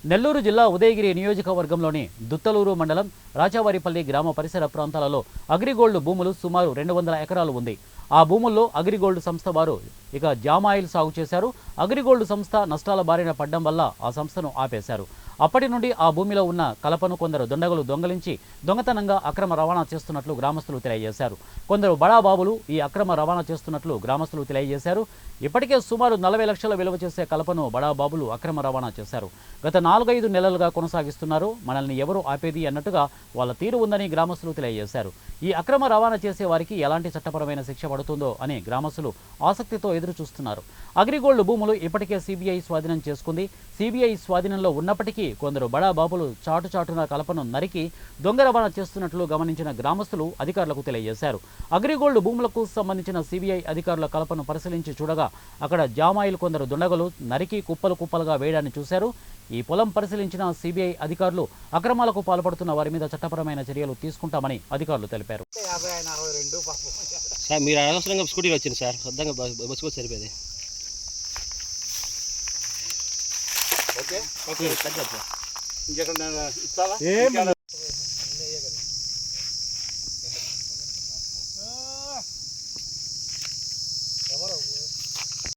నెల్లూరు జిల్లా ఉదయగిరి నియోజకవర్గంలోని దుత్తలూరు మండలం రాజావారిపల్లి గ్రామ పరిసర ప్రాంతాలలో అగ్రిగోల్డ్ భూములు సుమారు 200 ఎకరాలు ఉంది. ఆ భూముల్లో అగ్రిగోల్డ్ సంస్థ వారు ఇక జామాయిల్ సాగు చేశారు. అగ్రిగోల్డ్ సంస్థ నష్టాల బారిన పడ్డం వల్ల ఆ సంస్థను ఆపేశారు. అప్పటి నుండి ఆ భూమిలో ఉన్న కలపను కొందరు దుండగులు దొంగలించి దొంగతనంగా అక్రమ రవాణా చేస్తున్నట్లు గ్రామస్తులు తెలియజేశారు. కొందరు బడాబాబులు ఈ అక్రమ రవాణా చేస్తున్నట్లు గ్రామస్తులు తెలియజేశారు. ఇప్పటికే సుమారు 40 లక్షల విలువ చేసే కలపను బడాబాబులు అక్రమ రవాణా చేశారు. గత 4-5 నెలలుగా కొనసాగిస్తున్నారు. మనల్ని ఎవరు ఆపేది అన్నట్టుగా వాళ్ళ తీరు ఉందని గ్రామస్తులు తెలియజేశారు. ఈ అక్రమ రవాణా చేసే వారికి ఎలాంటి చట్టపరమైన శిక్ష పడుతుందో అని గ్రామస్తులు ఆసక్తితో ఎదురు చూస్తున్నారు. అగ్రిగోల్డ్ భూములు ఇప్పటికే సిబిఐ స్వాధీనం చేసుకుంది. సిబిఐ స్వాధీనంలో ఉన్నప్పటికీ కొందరు బడాబాబులు చాటున కలపను నరికి దొంగ రవాణా చేస్తున్నట్లు గమనించిన గ్రామస్తులు అధికారులకు తెలియజేశారు. అగ్రిగోల్డ్ భూములకు సంబంధించిన సిబిఐ అధికారుల కలపను పరిశీలించి చూడగా అక్కడ జామాయిల్ కొందరు దుండగులు నరికి కుప్పలుగా వేయడాన్ని చూశారు. ఈ పొలం పరిశీలించిన సిబిఐ అధికారులు అక్రమాలకు పాల్పడుతున్న వారి మీద చట్టపరమైన చర్యలు తీసుకుంటామని అధికారులు తెలిపారు. సార్ మీరు అనవసరంగా స్కూటీలో వచ్చింది సార్, సొంతంగా బస్సుకు సరిపోయేది. Okay okay sir. ఇంకెక్కడ